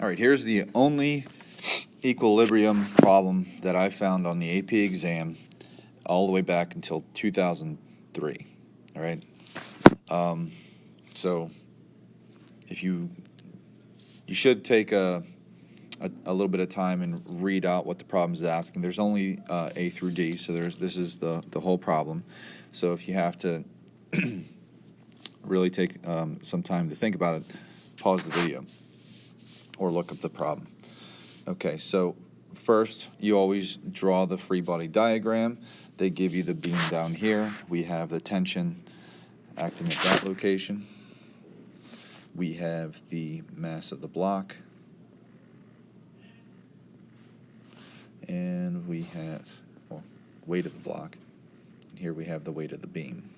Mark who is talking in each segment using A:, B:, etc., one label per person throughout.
A: All right, here's the only equilibrium problem that I found on the AP exam all the way back until 2003. All right. So if you should take a little bit of time and read out what the problem is asking. There's only A through D, so this is the whole problem. So if you have to really take some time to think about it, pause the video or look up the problem. Okay, so first you always draw the free body diagram. They give you the beam down here. We have the tension acting at that location. We have the mass of the block. And we have, well, weight of the block. And here we have the weight of the beam,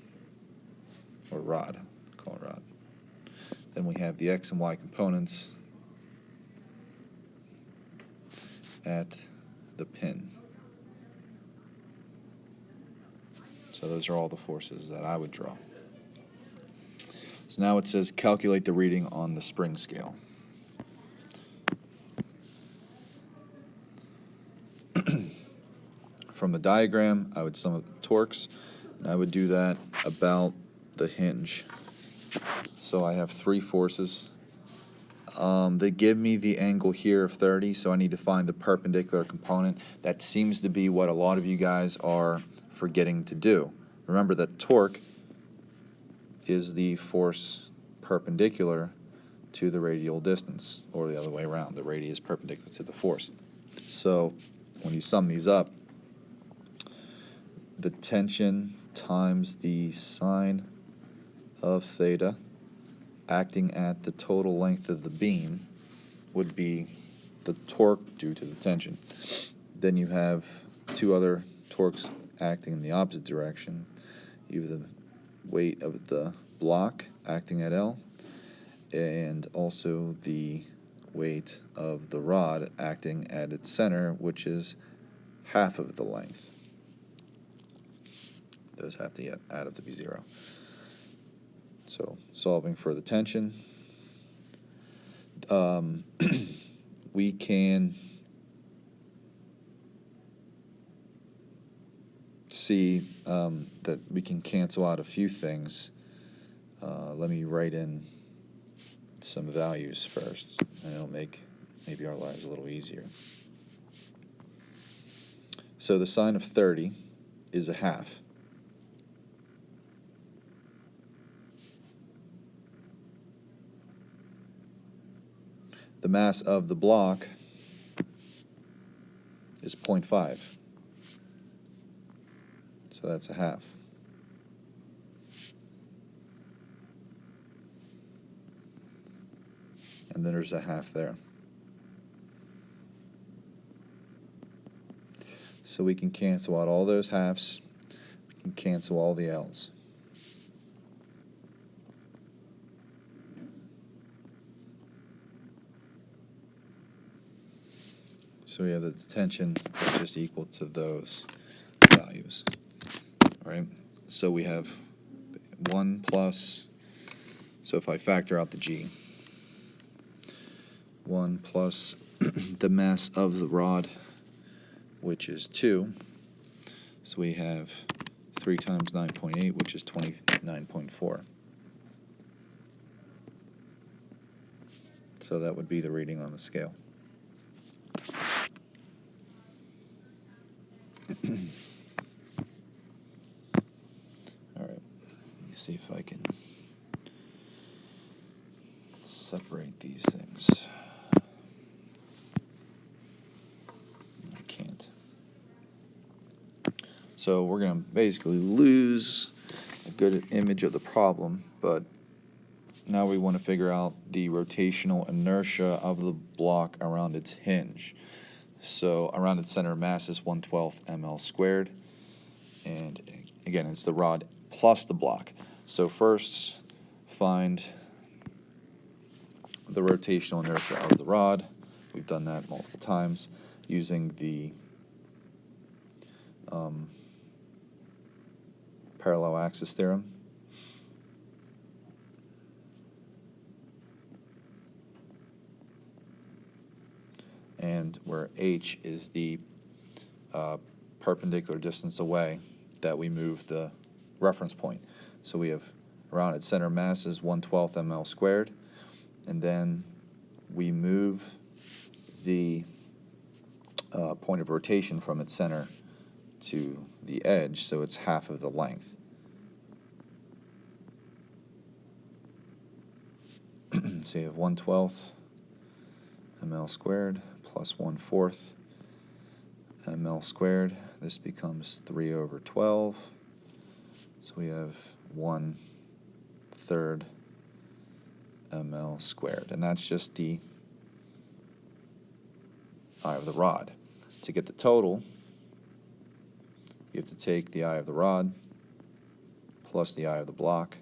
A: or rod, call it rod. Then we have the X and Y components at the pin. So those are all the forces that I would draw. So now it says calculate the reading on the spring scale. From the diagram, I would sum up the torques, and I would do that about the hinge. So I have three forces. They give me the angle here of 30, so I need to find the perpendicular component. That seems to be what a lot of you guys are forgetting to do. Remember that torque is the force perpendicular to the radial distance, or the other way around. The radius perpendicular to the force. So when you sum these up, the tension times the sine of theta acting at the total length of the beam would be the torque due to the tension. Then you have two other torques acting in the opposite direction. You have the weight of the block acting at L, and also the weight of the rod acting at its center, which is half of the length. Those have to add up to be 0. So solving for the tension, we can see that we can cancel out a few things. Let me write in some values first, and it'll make maybe our lives a little easier. So the sine of 30 is a half. The mass of the block is 0.5. So that's a half. And then there's a half there. So we can cancel out all those halves. We can cancel all the L's. So we have the tension that's just equal to those values. All right. So we have 1 plus, so if I factor out the G, 1 plus the mass of the rod, which is 2. So we have 3 times 9.8, which is 29.4. So that would be the reading on the scale. All right, let me see if I can separate these things. I can't. So we're going to basically lose a good image of the problem, but now we want to figure out the rotational inertia of the block around its hinge. So around its center of mass is 1/12 ml squared. And again, it's the rod plus the block. So first, find the rotational inertia of the rod. We've done that multiple times using the parallel axis theorem. and where h is the perpendicular distance away that we move the reference point. So we have around its center mass is 1/12 ml squared, and then we move the point of rotation from its center to the edge, so it's half of the length. So you have 1/12 ml squared plus 1/4 ml squared. This becomes 3/12. So we have 1/3 ml squared. And that's just the eye of the rod. To get the total, you have to take the eye of the rod plus the eye of the block.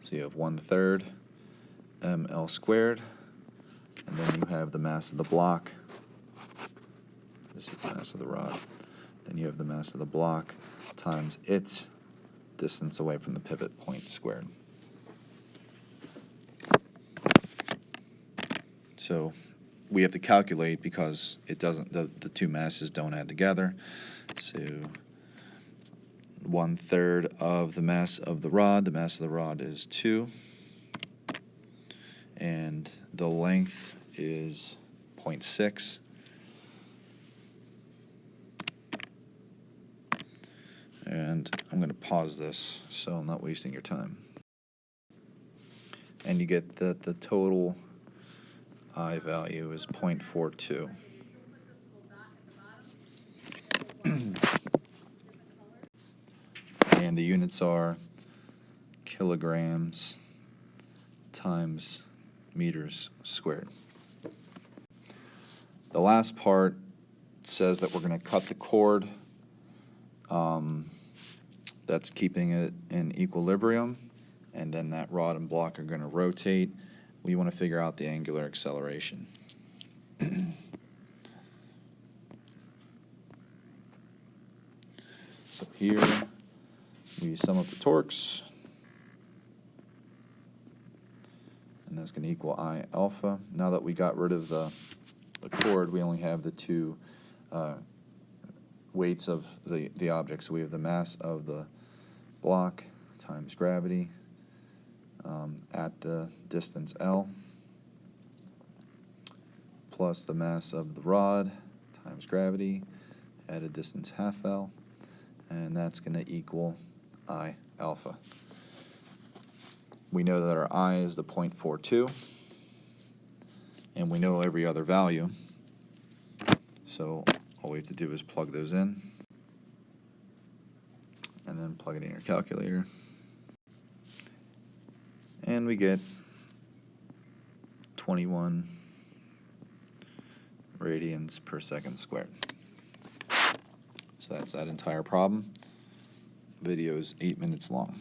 A: So you have 1/3 ml squared, and then you have the mass of the block. This is the mass of the rod. Then you have the mass of the block times its distance away from the pivot point squared. So we have to calculate because it doesn't, the two masses don't add together. So 1/3 of the mass of the rod is 2, and the length is 0.6. And I'm going to pause this so I'm not wasting your time. And you get that the total I value is 0.42. And the units are kilograms times meters squared. The last part says that we're going to cut the cord that's keeping it in equilibrium, and then that rod and block are going to rotate. We want to figure out the angular acceleration. So here we sum up the torques, and that's going to equal I alpha. Now that we got rid of the cord, we only have the two weights of the object. So we have the mass of the block times gravity at the distance L, plus the mass of the rod times gravity at a distance half L, and that's going to equal I alpha. We know that our I is the 0.42, and we know every other value, so all we have to do is plug those in and then plug it in your calculator, and we get 21 radians per second squared. So that's that entire problem. Video is 8 minutes long.